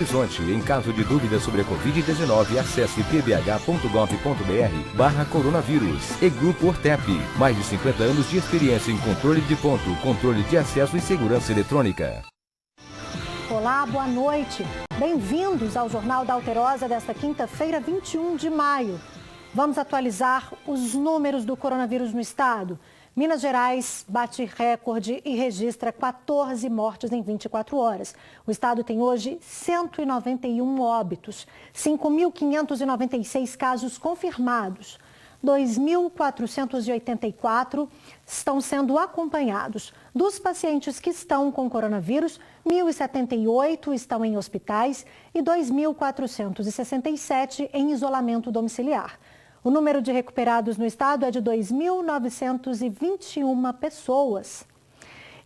Horizonte. Em caso de dúvida sobre a Covid-19, acesse pbh.gov.br/coronavírus. E Grupo Ortep, mais de 50 anos de experiência em controle de ponto, controle de acesso e segurança eletrônica. Olá, boa noite. Bem-vindos ao Jornal da Alterosa desta quinta-feira, 21 de maio. Vamos atualizar os números do coronavírus no estado. Minas Gerais bate recorde e registra 14 mortes em 24 horas. O estado tem hoje 191 óbitos, 5.596 casos confirmados. 2.484 estão sendo acompanhados. Dos pacientes que estão com coronavírus, 1.078 estão em hospitais e 2.467 em isolamento domiciliar. O número de recuperados no estado é de 2.921 pessoas.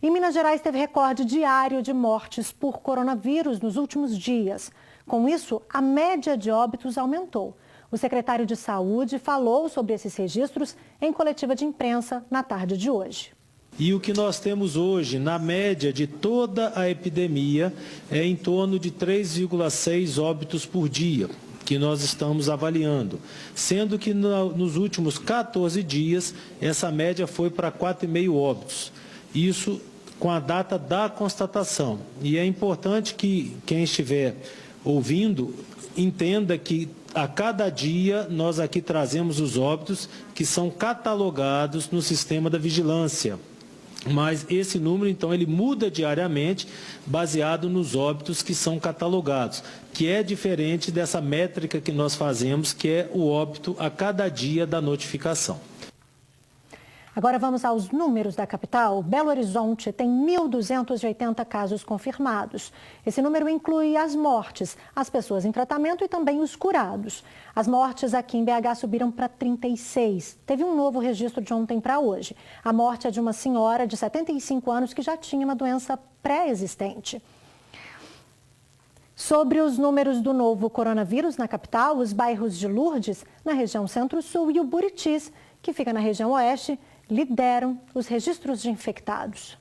E Minas Gerais teve recorde diário de mortes por coronavírus nos últimos dias. Com isso, a média de óbitos aumentou. O secretário de Saúde falou sobre esses registros em coletiva de imprensa na tarde de hoje. E o que nós temos hoje, na média de toda a epidemia, é em torno de 3,6 óbitos por dia, que nós estamos avaliando, sendo que nos últimos 14 dias, essa média foi para 4,5 óbitos. Isso com a data da constatação. E é importante que quem estiver ouvindo entenda que a cada dia nós aqui trazemos os óbitos que são catalogados no sistema da vigilância. Mas esse número, então, ele muda diariamente, baseado nos óbitos que são catalogados, que é diferente dessa métrica que nós fazemos, que é o óbito a cada dia da notificação. Agora vamos aos números da capital. Belo Horizonte tem 1.280 casos confirmados. Esse número inclui as mortes, as pessoas em tratamento e também os curados. As mortes aqui em BH subiram para 36. Teve um novo registro de ontem para hoje. A morte é de uma senhora de 75 anos que já tinha uma doença pré-existente. Sobre os números do novo coronavírus na capital, os bairros de Lourdes, na região Centro-Sul, e o Buritis, que fica na região Oeste, lideram os registros de infectados.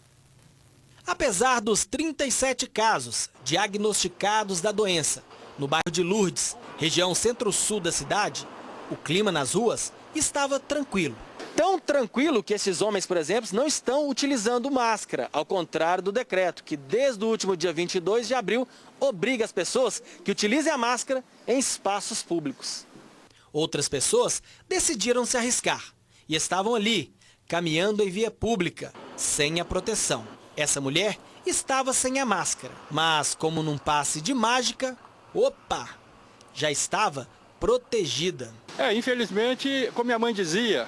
Apesar dos 37 casos diagnosticados da doença no bairro de Lourdes, região centro-sul da cidade, o clima nas ruas estava tranquilo. Tão tranquilo que esses homens, por exemplo, não estão utilizando máscara, ao contrário do decreto, que desde o último dia 22 de abril obriga as pessoas que utilizem a máscara em espaços públicos. Outras pessoas decidiram se arriscar e estavam ali, caminhando em via pública, sem a proteção. Essa mulher estava sem a máscara, mas como num passe de mágica, opa, já estava protegida. Infelizmente, como minha mãe dizia,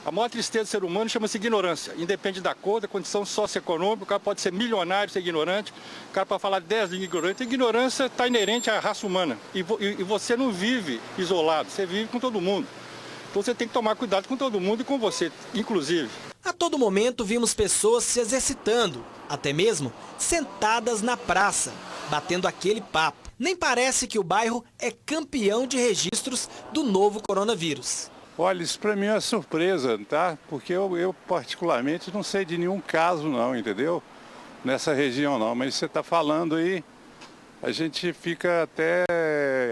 a maior tristeza do ser humano chama-se ignorância. Independe da cor, da condição socioeconômica, o cara pode ser milionário, ser ignorante, o cara pode falar 10 línguas ignorantes. A ignorância está inerente à raça humana. E você não vive isolado, você vive com todo mundo. Então você tem que tomar cuidado com todo mundo e com você, inclusive. A todo momento vimos pessoas se exercitando, até mesmo sentadas na praça, batendo aquele papo. Nem parece que o bairro é campeão de registros do novo coronavírus. Olha, isso para mim é uma surpresa, tá? Porque eu particularmente não sei de nenhum caso não, entendeu? Nessa região não, mas você está falando aí, a gente fica até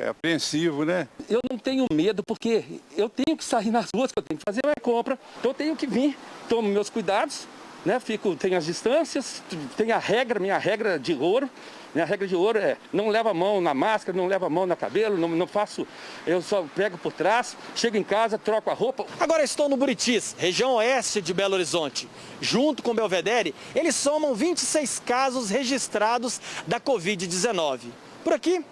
apreensivo, né? Eu não tenho medo porque eu tenho que sair nas ruas, que eu tenho que fazer minha compra, então eu tenho que vir, tomo meus cuidados, né? Tenho as distâncias, tenho a regra, minha regra de ouro. Minha regra de ouro é não leva a mão na máscara, não leva a mão no cabelo, não faço, eu só pego por trás, chego em casa, troco a roupa. Agora estou no Buritis, região oeste de Belo Horizonte. Junto com Belvedere, eles somam 26 casos registrados da Covid-19. Por aqui,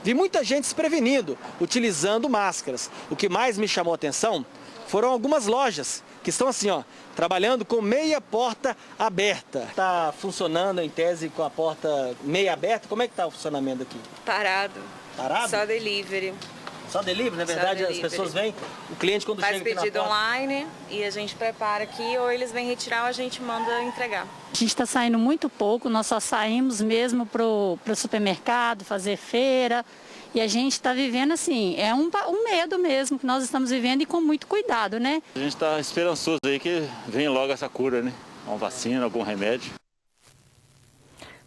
vi muita gente se prevenindo, utilizando máscaras. O que mais me chamou a atenção foram algumas lojas que estão assim, ó, trabalhando com meia porta aberta. Está funcionando em tese com a porta meia aberta? Como é que está o funcionamento aqui? Parado. Parado? Só delivery. Só delivery? Na verdade, as pessoas vêm, o cliente quando chega aqui na porta... Faz pedido online e a gente prepara aqui, ou eles vêm retirar ou a gente manda entregar. A gente está saindo muito pouco, nós só saímos mesmo para o supermercado, fazer feira. E a gente está vivendo assim, é um medo mesmo que nós estamos vivendo e com muito cuidado, né? A gente está esperançoso aí que venha logo essa cura, né? Uma vacina, algum remédio.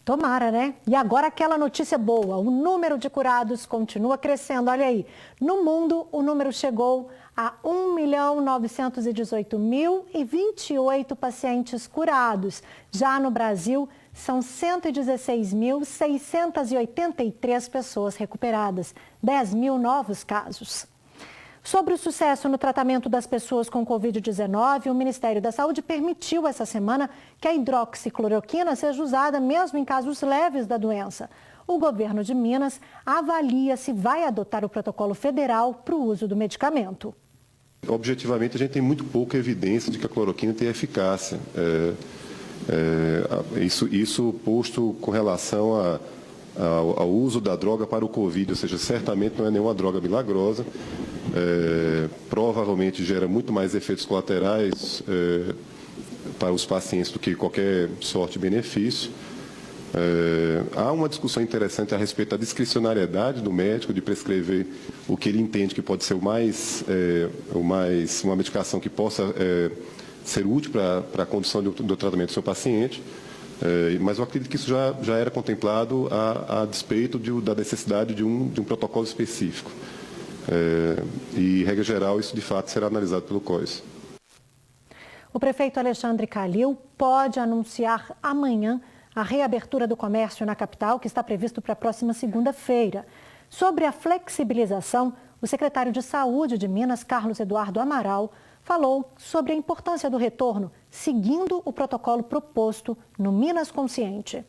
Tomara, né? E agora aquela notícia boa, o número de curados continua crescendo, olha aí. No mundo, o número chegou a 1.918.028 pacientes curados. Já no Brasil, são 116.683 pessoas recuperadas, 10 mil novos casos. Sobre o sucesso no tratamento das pessoas com Covid-19, o Ministério da Saúde permitiu essa semana que a hidroxicloroquina seja usada mesmo em casos leves da doença. O governo de Minas avalia se vai adotar o protocolo federal para o uso do medicamento. Objetivamente, a gente tem muito pouca evidência de que a cloroquina tem eficácia. Isso posto com relação ao uso da droga para o Covid, ou seja, certamente não é nenhuma droga milagrosa. Provavelmente gera muito mais efeitos colaterais para os pacientes do que qualquer sorte de benefício. Há uma discussão interessante a respeito da discricionariedade do médico de prescrever o que ele entende que pode ser uma medicação que possa ser útil para a condição do tratamento do seu paciente. Mas eu acredito que isso já era contemplado a despeito da necessidade de um protocolo específico. E, regra geral, isso de fato será analisado pelo COIS. O prefeito Alexandre Calil pode anunciar amanhã a reabertura do comércio na capital, que está previsto para a próxima segunda-feira. Sobre a flexibilização, o secretário de Saúde de Minas, Carlos Eduardo Amaral, falou sobre a importância do retorno, seguindo o protocolo proposto no Minas Consciente.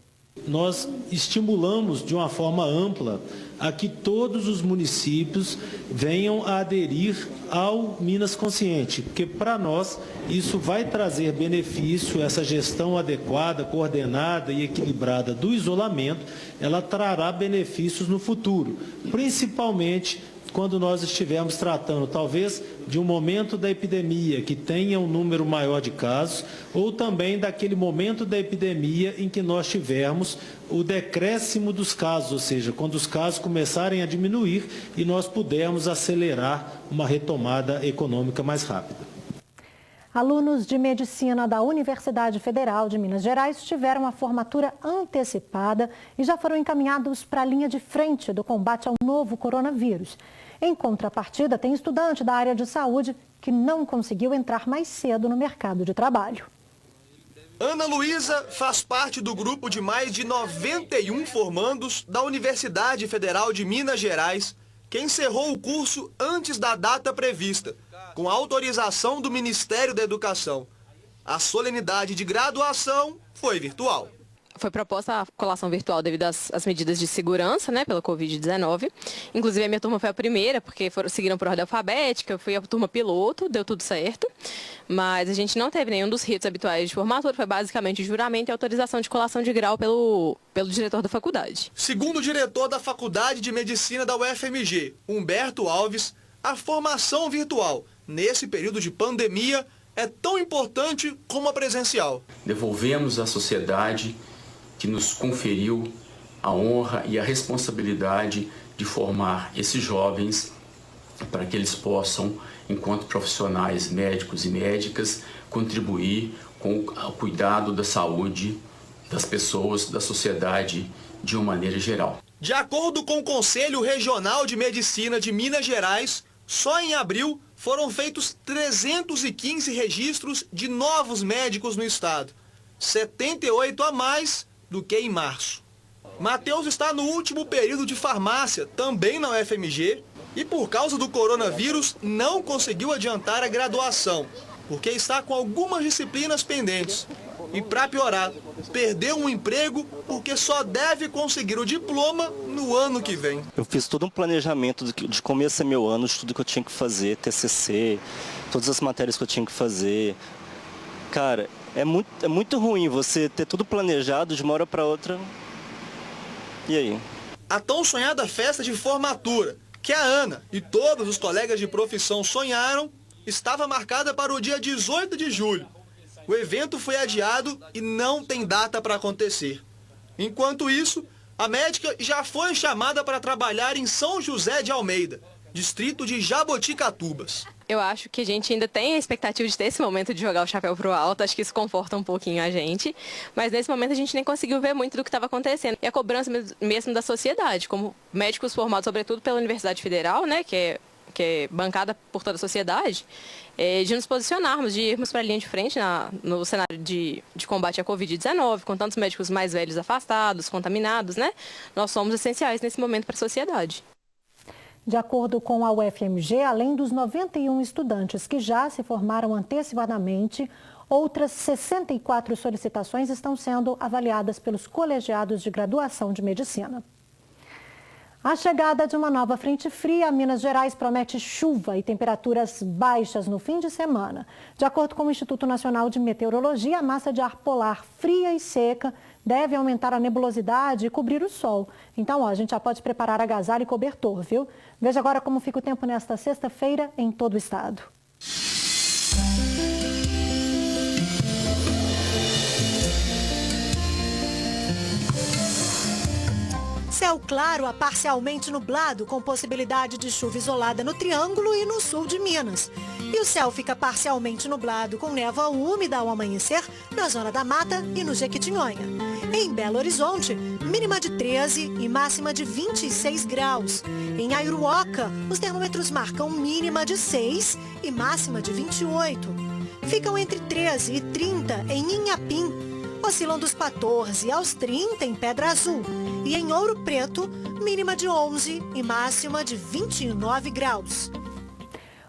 Nós estimulamos de uma forma ampla a que todos os municípios venham a aderir ao Minas Consciente, porque para nós isso vai trazer benefício, essa gestão adequada, coordenada e equilibrada do isolamento, ela trará benefícios no futuro, principalmente quando nós estivermos tratando, talvez, de um momento da epidemia que tenha um número maior de casos, ou também daquele momento da epidemia em que nós tivermos o decréscimo dos casos, ou seja, quando os casos começarem a diminuir e nós pudermos acelerar uma retomada econômica mais rápida. Alunos de medicina da Universidade Federal de Minas Gerais tiveram a formatura antecipada e já foram encaminhados para a linha de frente do combate ao novo coronavírus. Em contrapartida, tem estudante da área de saúde que não conseguiu entrar mais cedo no mercado de trabalho. Ana Luísa faz parte do grupo de mais de 91 formandos da Universidade Federal de Minas Gerais, que encerrou o curso antes da data prevista, com autorização do Ministério da Educação. A solenidade de graduação foi virtual. Foi proposta a colação virtual devido às medidas de segurança, né, pela Covid-19. Inclusive, a minha turma foi a primeira, porque seguiram por ordem alfabética, eu fui a turma piloto, deu tudo certo. Mas a gente não teve nenhum dos ritos habituais de formatura, foi basicamente juramento e autorização de colação de grau pelo diretor da faculdade. Segundo o diretor da Faculdade de Medicina da UFMG, Humberto Alves, a formação virtual, nesse período de pandemia, é tão importante como a presencial. Devolvemos à sociedade que nos conferiu a honra e a responsabilidade de formar esses jovens para que eles possam, enquanto profissionais médicos e médicas, contribuir com o cuidado da saúde das pessoas, da sociedade de uma maneira geral. De acordo com o Conselho Regional de Medicina de Minas Gerais, só em abril foram feitos 315 registros de novos médicos no estado, 78 a mais do que em março. Matheus está no último período de farmácia, também na UFMG, e por causa do coronavírus não conseguiu adiantar a graduação, porque está com algumas disciplinas pendentes. E para piorar, perdeu um emprego porque só deve conseguir o diploma no ano que vem. Eu fiz todo um planejamento de como ia ser meu ano, de tudo que eu tinha que fazer, TCC, todas as matérias que eu tinha que fazer. Cara, é muito ruim você ter tudo planejado de uma hora para outra. E aí? A tão sonhada festa de formatura, que a Ana e todos os colegas de profissão sonharam, estava marcada para o dia 18 de julho. O evento foi adiado e não tem data para acontecer. Enquanto isso, a médica já foi chamada para trabalhar em São José de Almeida. distrito de Jaboticatubas. Eu acho que a gente ainda tem a expectativa de ter esse momento de jogar o chapéu pro alto, acho que isso conforta um pouquinho a gente, mas nesse momento a gente nem conseguiu ver muito do que estava acontecendo. E a cobrança mesmo da sociedade, como médicos formados sobretudo pela Universidade Federal, né, que é bancada por toda a sociedade, de nos posicionarmos, de irmos para a linha de frente no cenário de combate à Covid-19, com tantos médicos mais velhos afastados, contaminados, né? Nós somos essenciais nesse momento para a sociedade. De acordo com a UFMG, além dos 91 estudantes que já se formaram antecipadamente, outras 64 solicitações estão sendo avaliadas pelos colegiados de graduação de medicina. A chegada de uma nova frente fria a Minas Gerais promete chuva e temperaturas baixas no fim de semana. De acordo com o Instituto Nacional de Meteorologia, a massa de ar polar fria e seca deve aumentar a nebulosidade e cobrir o sol. Então, a gente já pode preparar agasalho e cobertor, viu? Veja agora como fica o tempo nesta sexta-feira em todo o estado. Céu claro a parcialmente nublado, com possibilidade de chuva isolada no Triângulo e no sul de Minas. E o céu fica parcialmente nublado, com névoa úmida ao amanhecer na zona da Mata e no Jequitinhonha. Em Belo Horizonte, mínima de 13 e máxima de 26 graus. Em Aiuruoca, os termômetros marcam mínima de 6 e máxima de 28. Ficam entre 13 e 30 em Inhapim. Oscilam dos 14 aos 30 em Pedra Azul. E em Ouro Preto, mínima de 11 e máxima de 29 graus.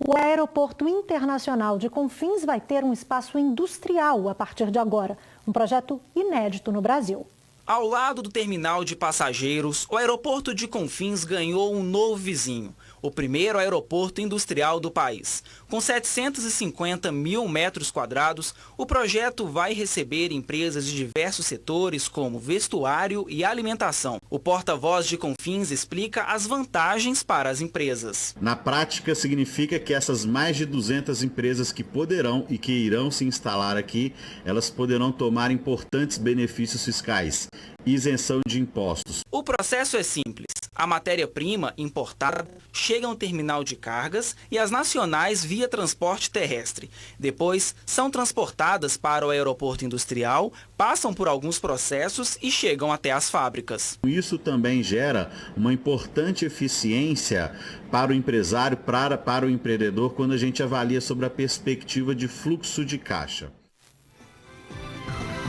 O Aeroporto Internacional de Confins vai ter um espaço industrial a partir de agora, um projeto inédito no Brasil. Ao lado do terminal de passageiros, o aeroporto de Confins ganhou um novo vizinho, o primeiro aeroporto industrial do país. Com 750 mil metros quadrados, o projeto vai receber empresas de diversos setores, como vestuário e alimentação. O porta-voz de Confins explica as vantagens para as empresas. Na prática, significa que essas mais de 200 empresas que poderão e que irão se instalar aqui, elas poderão tomar importantes benefícios fiscais, isenção de impostos. O processo é simples. A matéria-prima importada chega a um terminal de cargas e as nacionais via transporte terrestre. Depois, são transportadas para o aeroporto industrial, passam por alguns processos e chegam até as fábricas. Isso também gera uma importante eficiência para o empresário, para o empreendedor, quando a gente avalia sobre a perspectiva de fluxo de caixa.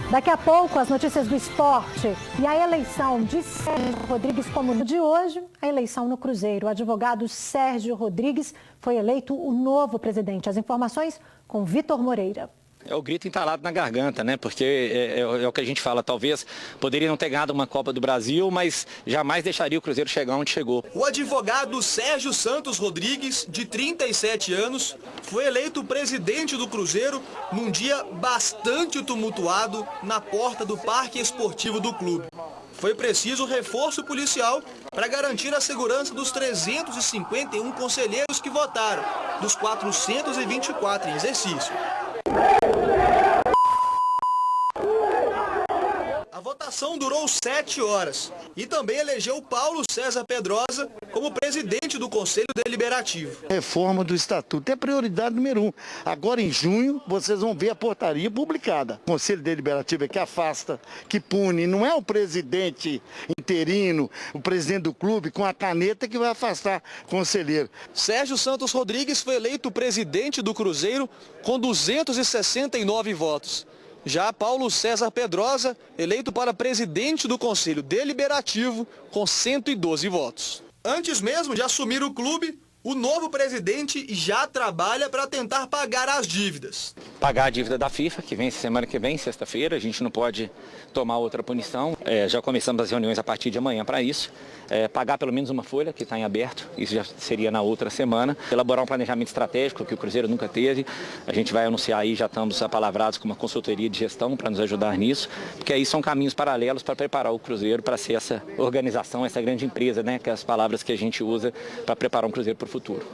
Daqui a pouco, as notícias do esporte e a eleição de Sérgio Rodrigues como de hoje, a eleição no Cruzeiro. O advogado Sérgio Rodrigues foi eleito o novo presidente. As informações com Vitor Moreira. É o grito entalado na garganta, né? Porque é o que a gente fala, talvez poderia não ter ganhado uma Copa do Brasil, mas jamais deixaria o Cruzeiro chegar onde chegou. O advogado Sérgio Santos Rodrigues, de 37 anos, foi eleito presidente do Cruzeiro num dia bastante tumultuado na porta do Parque Esportivo do clube. Foi preciso reforço policial para garantir a segurança dos 351 conselheiros que votaram, dos 424 em exercício. A votação durou 7 horas e também elegeu Paulo César Pedrosa como presidente do Conselho Deliberativo. Reforma do Estatuto é a prioridade número 1. Agora, em junho, vocês vão ver a portaria publicada. O Conselho Deliberativo é que afasta, que pune. Não é o presidente interino, o presidente do clube, com a caneta que vai afastar conselheiro. Sérgio Santos Rodrigues foi eleito presidente do Cruzeiro com 269 votos. Já Paulo César Pedrosa, eleito para presidente do Conselho Deliberativo, com 112 votos. Antes mesmo de assumir o clube, o novo presidente já trabalha para tentar pagar as dívidas. Pagar a dívida da FIFA, que vem semana que vem, sexta-feira, a gente não pode tomar outra punição. Já começamos as reuniões a partir de amanhã para isso. Pagar pelo menos uma folha que está em aberto, isso já seria na outra semana. Elaborar um planejamento estratégico que o Cruzeiro nunca teve. A gente vai anunciar aí, já estamos apalavrados com uma consultoria de gestão para nos ajudar nisso, porque aí são caminhos paralelos para preparar o Cruzeiro para ser essa organização, essa grande empresa, né, que é as palavras que a gente usa para preparar um Cruzeiro para o futuro.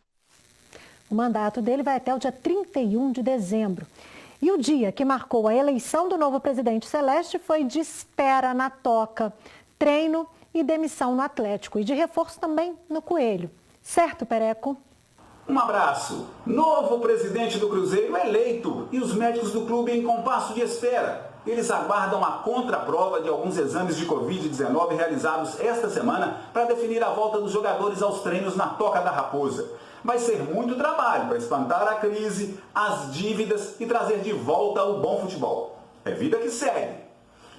O mandato dele vai até o dia 31 de dezembro. E o dia que marcou a eleição do novo presidente Celeste foi de espera na Toca, treino e demissão no Atlético e de reforço também no Coelho. Certo, Pereco? Um abraço. Novo presidente do Cruzeiro eleito e os médicos do clube em compasso de espera. Eles aguardam a contraprova de alguns exames de Covid-19 realizados esta semana para definir a volta dos jogadores aos treinos na Toca da Raposa. Vai ser muito trabalho para espantar a crise, as dívidas e trazer de volta o bom futebol. É vida que segue.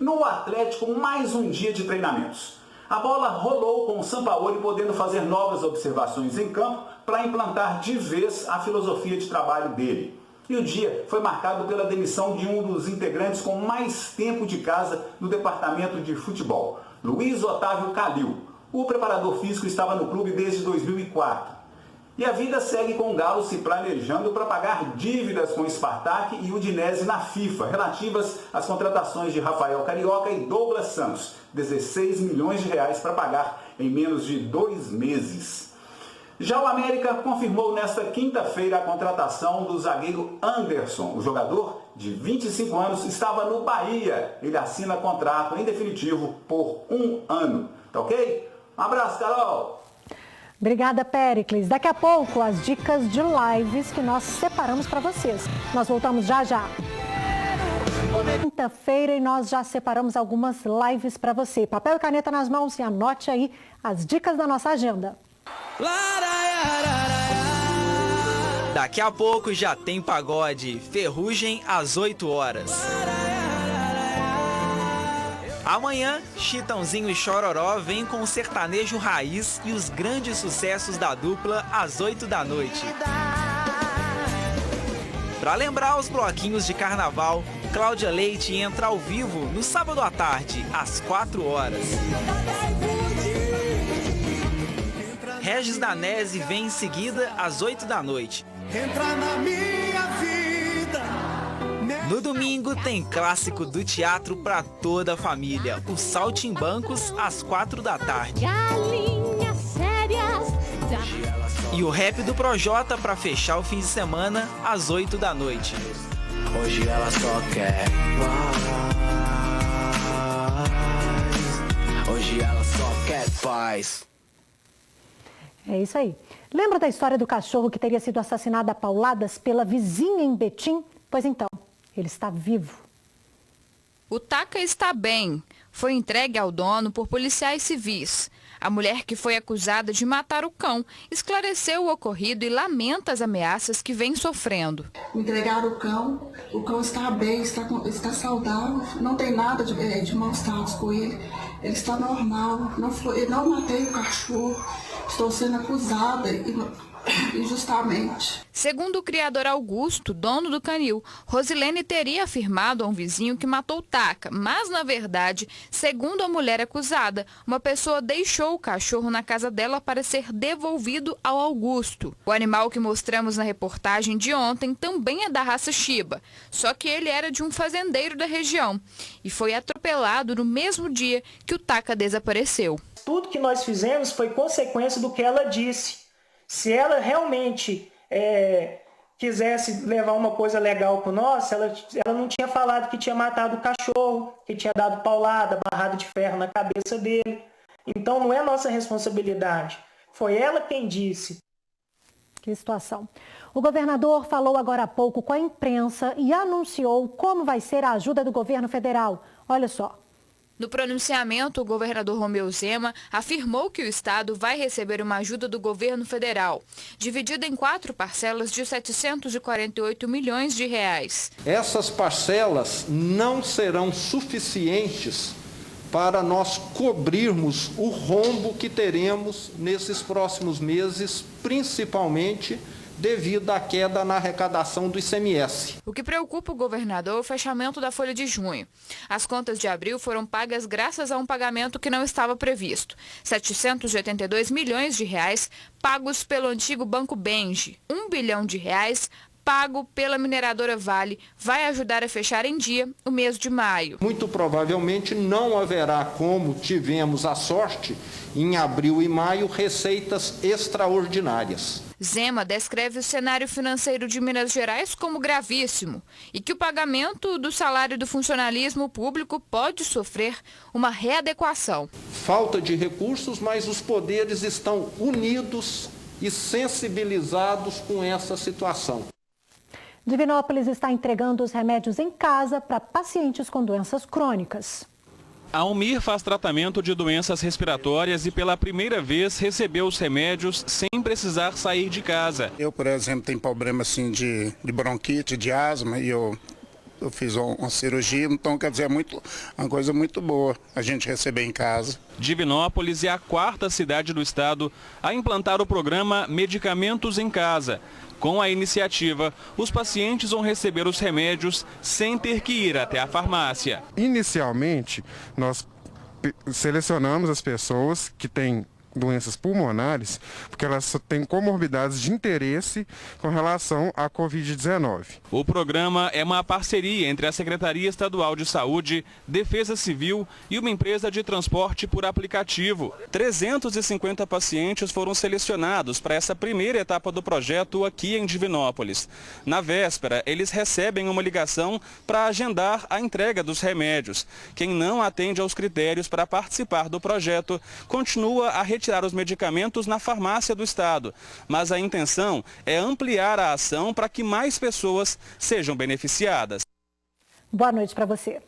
No Atlético, mais um dia de treinamentos. A bola rolou com o Sampaoli podendo fazer novas observações em campo para implantar de vez a filosofia de trabalho dele. E o dia foi marcado pela demissão de um dos integrantes com mais tempo de casa no departamento de futebol, Luiz Otávio Calil. O preparador físico estava no clube desde 2004. E a vida segue com o Galo se planejando para pagar dívidas com o Spartak e Udinese na FIFA, relativas às contratações de Rafael Carioca e Douglas Santos, 16 milhões de reais para pagar em menos de 2 meses. Já o América confirmou nesta quinta-feira a contratação do zagueiro Anderson. O jogador, de 25 anos, estava no Bahia. Ele assina contrato em definitivo por 1 ano. Tá ok? Um abraço, Carol! Obrigada, Péricles. Daqui a pouco, as dicas de lives que nós separamos para vocês. Nós voltamos já já. Quinta-feira e nós já separamos algumas lives para você. Papel e caneta nas mãos e anote aí as dicas da nossa agenda. Daqui a pouco já tem pagode, Ferrugem às 8 horas. Amanhã, Chitãozinho e Chororó vêm com o sertanejo raiz e os grandes sucessos da dupla às 8 da noite. Para lembrar os bloquinhos de carnaval, Cláudia Leite entra ao vivo no sábado à tarde, às 4 horas. Regis Danese vem em seguida às 8 da noite. Entra na minha vida. No domingo tem clássico do teatro para toda a família, os Saltimbancos às 4 da tarde. E o rap do Projota para fechar o fim de semana às 8 da noite. Hoje ela só quer paz. Hoje ela só quer paz. É isso aí. Lembra da história do cachorro que teria sido assassinado a pauladas pela vizinha em Betim? Pois então, ele está vivo. O Taca está bem. Foi entregue ao dono por policiais civis. A mulher que foi acusada de matar o cão esclareceu o ocorrido e lamenta as ameaças que vem sofrendo. Entregaram o cão está bem, está saudável, não tem nada de maus tratos com ele. Ele está normal, não matei o cachorro, estou sendo acusada injustamente. Segundo o criador Augusto, dono do canil, Rosilene teria afirmado a um vizinho que matou o Taca, mas na verdade, segundo a mulher acusada, uma pessoa deixou o cachorro na casa dela para ser devolvido ao Augusto. O animal que mostramos na reportagem de ontem também é da raça Shiba, só que ele era de um fazendeiro da região e foi atropelado no mesmo dia que o Taca desapareceu. Tudo que nós fizemos foi consequência do que ela disse. Se ela realmente quisesse levar uma coisa legal com nós, ela não tinha falado que tinha matado o cachorro, que tinha dado paulada, barrada de ferro na cabeça dele. Então não é nossa responsabilidade. Foi ela quem disse. Que situação. O governador falou agora há pouco com a imprensa e anunciou como vai ser a ajuda do governo federal. Olha só. No pronunciamento, o governador Romeu Zema afirmou que o estado vai receber uma ajuda do governo federal, dividida em 4 parcelas de 748 milhões de reais. Essas parcelas não serão suficientes para nós cobrirmos o rombo que teremos nesses próximos meses, principalmente devido à queda na arrecadação do ICMS. O que preocupa o governador é o fechamento da folha de junho. As contas de abril foram pagas graças a um pagamento que não estava previsto. 782 milhões de reais pagos pelo antigo Banco Benji. 1 bilhão de reais pago pela mineradora Vale vai ajudar a fechar em dia o mês de maio. Muito provavelmente não haverá, como tivemos a sorte, em abril e maio, receitas extraordinárias. Zema descreve o cenário financeiro de Minas Gerais como gravíssimo e que o pagamento do salário do funcionalismo público pode sofrer uma readequação. Falta de recursos, mas os poderes estão unidos e sensibilizados com essa situação. Divinópolis está entregando os remédios em casa para pacientes com doenças crônicas. A Almir faz tratamento de doenças respiratórias e pela primeira vez recebeu os remédios sem precisar sair de casa. Eu, por exemplo, tenho problema assim de bronquite, de asma, e eu fiz uma cirurgia, então quer dizer, uma coisa muito boa a gente receber em casa. Divinópolis é a 4ª cidade do estado a implantar o programa Medicamentos em Casa. Com a iniciativa, os pacientes vão receber os remédios sem ter que ir até a farmácia. Inicialmente, nós selecionamos as pessoas que têm doenças pulmonares, porque elas têm comorbidades de interesse com relação à Covid-19. O programa é uma parceria entre a Secretaria Estadual de Saúde, Defesa Civil e uma empresa de transporte por aplicativo. 350 pacientes foram selecionados para essa primeira etapa do projeto aqui em Divinópolis. Na véspera, eles recebem uma ligação para agendar a entrega dos remédios. Quem não atende aos critérios para participar do projeto continua a retirar os medicamentos na farmácia do estado, mas a intenção é ampliar a ação para que mais pessoas sejam beneficiadas. Boa noite para você.